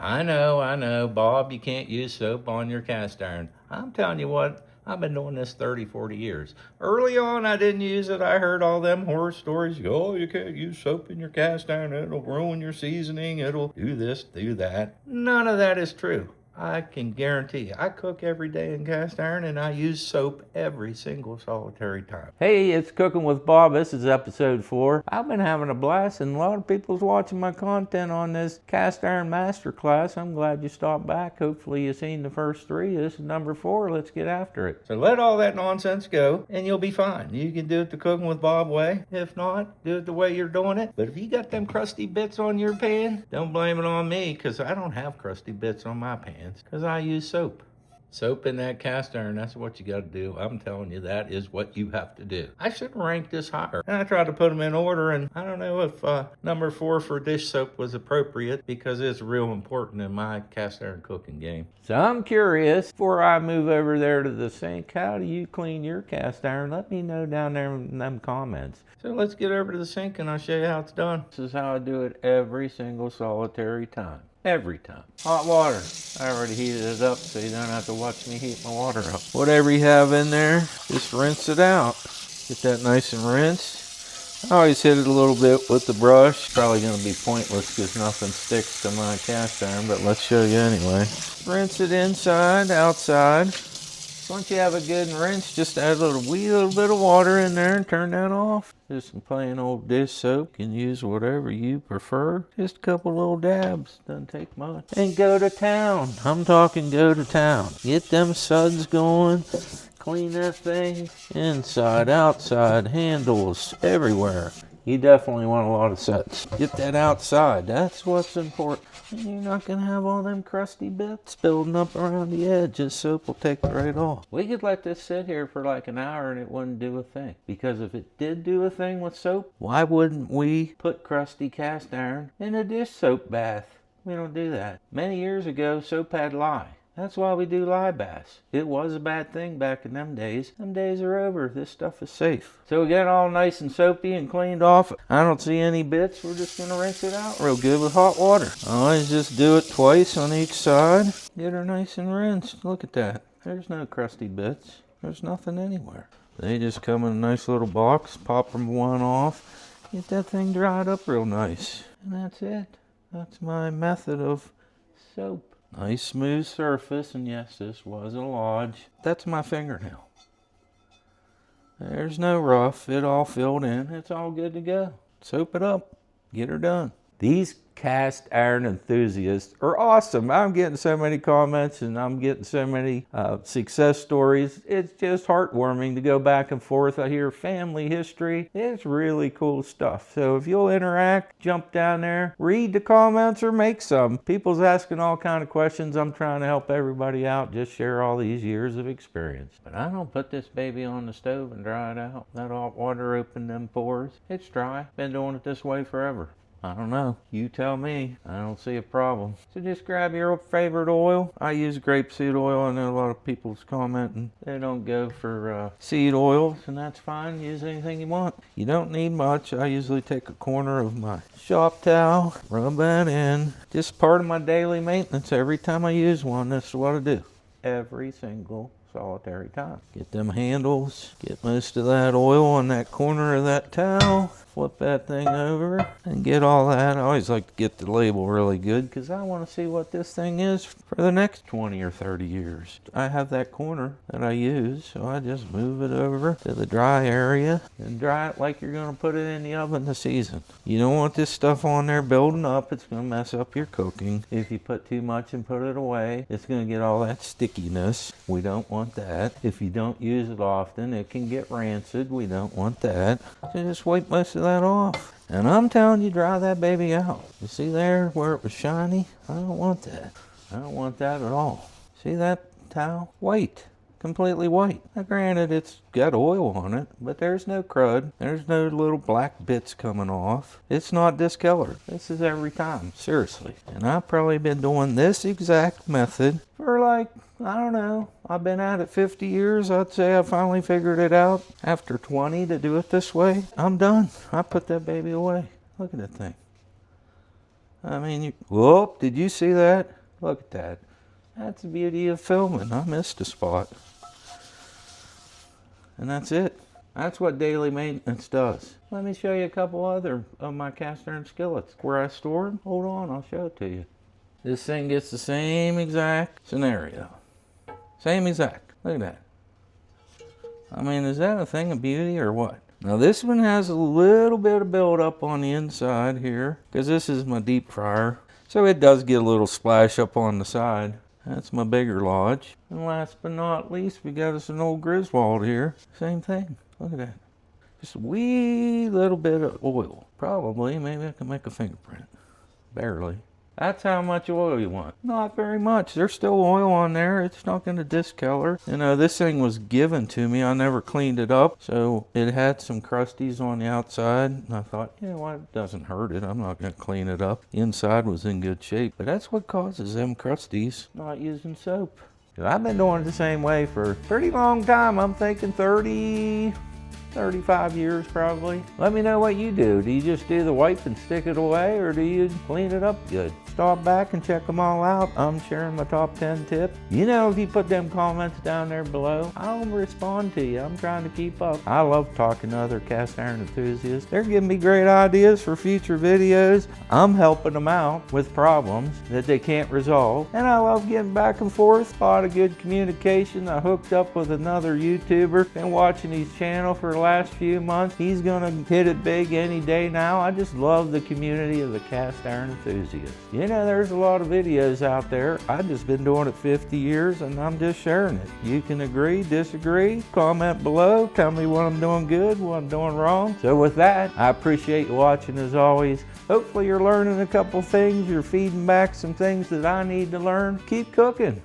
I know, Bob, you can't use soap on your cast iron. I'm telling you what, I've been doing this 30, 40 years. Early on, I didn't use it. I heard all them horror stories. Oh, you can't use soap in your cast iron. It'll ruin your seasoning. It'll do this, do that. None of that is true. I can guarantee you, I cook every day in cast iron and I use soap every single solitary time. Hey, it's Cooking with Bob. This is episode 4. I've been having a blast and a lot of people's watching my content on this cast iron masterclass. I'm glad you stopped back. Hopefully you've seen the first 3. This is number 4. Let's get after it. So let all that nonsense go and you'll be fine. You can do it the Cooking with Bob way. If not, do it the way you're doing it. But if you got them crusty bits on your pan, don't blame it on me because I don't have crusty bits on my pan. Because I use soap. Soap in that cast iron, that's what you got to do. I'm telling you, that is what you have to do. I should rank this higher. And I tried to put them in order, and I don't know if number 4 for dish soap was appropriate because it's real important in my cast iron cooking game. So I'm curious, before I move over there to the sink, how do you clean your cast iron? Let me know down there in them comments. So let's get over to the sink and I'll show you how it's done. This is how I do it every single solitary time. Every time. Hot water. I already heated it up so you don't have to watch me heat my water up. Whatever you have in there, just rinse it out. Get that nice and rinsed. I always hit it a little bit with the brush. Probably going to be pointless because nothing sticks to my cast iron, but let's show you anyway. Rinse it inside, outside. Once you have a good rinse, just add a wee little bit of water in there and turn that off. Just some plain old dish soap. You can use whatever you prefer. Just a couple little dabs. Doesn't take much. And go to town. I'm talking go to town. Get them suds going. Clean that thing. Inside, outside, handles, everywhere. You definitely want a lot of suds. Get that outside. That's what's important. And you're not going to have all them crusty bits building up around the edge. This soap will take it right off. We could let this sit here for like an hour and it wouldn't do a thing. Because if it did do a thing with soap, why wouldn't we put crusty cast iron in a dish soap bath? We don't do that. Many years ago, soap had lye. That's why we do lye baths. It was a bad thing back in them days. Them days are over. This stuff is safe. So we got it all nice and soapy and cleaned off. I don't see any bits. We're just going to rinse it out real good with hot water. Always just do it twice on each side. Get her nice and rinsed. Look at that. There's no crusty bits. There's nothing anywhere. They just come in a nice little box. Pop them one off. Get that thing dried up real nice. And that's it. That's my method of soap. Nice smooth surface, and yes, this was a lodge. That's my fingernail. There's no rough. It all filled in. It's all good to go. Soap it up. Get her done. These Cast Iron Enthusiasts are awesome. I'm getting so many comments and I'm getting so many success stories. It's just heartwarming to go back and forth. I hear family history. It's really cool stuff. So if you'll interact, jump down there, read the comments or make some. People's asking all kind of questions. I'm trying to help everybody out. Just share all these years of experience. But I don't put this baby on the stove and dry it out. Let hot water open them pores. It's dry. Been doing it this way forever. I don't know. You tell me. I don't see a problem. So just grab your favorite oil. I use grapeseed oil. I know a lot of people's commenting they don't go for seed oils, and that's fine. Use anything you want. You don't need much. I usually take a corner of my shop towel, rub that in. Just part of my daily maintenance. Every time I use one, that's what I do. Every single solitary time. Get them handles. Get most of that oil on that corner of that towel. Flip that thing over and get all that. I always like to get the label really good because I want to see what this thing is for the next 20 or 30 years. I have that corner that I use, so I just move it over to the dry area and dry it like you're going to put it in the oven to season. You don't want this stuff on there building up. It's going to mess up your cooking. If you put too much and put it away, it's going to get all that stickiness. We don't want that. If you don't use it often, it can get rancid. We don't want that. So just wipe most of that off. And I'm telling you, dry that baby out. You see there where it was shiny? I don't want that. I don't want that at all. See that towel? White. Completely white. Now granted, it's got oil on it, but there's no crud. There's no little black bits coming off. It's not discolored. This is every time. Seriously. And I've probably been doing this exact method for like, I don't know. I've been at it 50 years. I'd say I finally figured it out after 20 to do it this way. I'm done. I put that baby away. Look at that thing. I mean, whoop, did you see that? Look at that. That's the beauty of filming. I missed a spot. And that's it. That's what daily maintenance does. Let me show you a couple other of my cast iron skillets. Where I store them, hold on, I'll show it to you. This thing gets the same exact scenario. Same exact. Look at that. I mean, is that a thing of beauty or what? Now this one has a little bit of buildup on the inside here, because this is my deep fryer. So it does get a little splash up on the side. That's my bigger lodge. And last but not least, we got us an old Griswold here. Same thing. Look at that. Just a wee little bit of oil. Probably, maybe I can make a fingerprint. Barely. That's how much oil you want. Not very much. There's still oil on there. It's not going to discolor. You know, this thing was given to me. I never cleaned it up. So it had some crusties on the outside. And I thought, you know what, it doesn't hurt it. I'm not going to clean it up. The inside was in good shape. But that's what causes them crusties, not using soap. I've been doing it the same way for a pretty long time. I'm thinking 35 years probably. Let me know what you do. Do you just do the wipe and stick it away, or do you clean it up good? Stop back and check them all out. I'm sharing my top 10 tips. You know, if you put them comments down there below, I'll respond to you. I'm trying to keep up. I love talking to other cast iron enthusiasts. They're giving me great ideas for future videos. I'm helping them out with problems that they can't resolve. And I love getting back and forth. A lot of good communication. I hooked up with another YouTuber. Been watching his channel for the last few months. He's gonna hit it big any day now. I just love the community of the cast iron enthusiasts. You know, there's a lot of videos out there. I've just been doing it 50 years and I'm just sharing it. You can agree, disagree, comment below, tell me what I'm doing good, what I'm doing wrong. So with that, I appreciate you watching as always. Hopefully you're learning a couple things. You're feeding back some things that I need to learn. Keep cooking.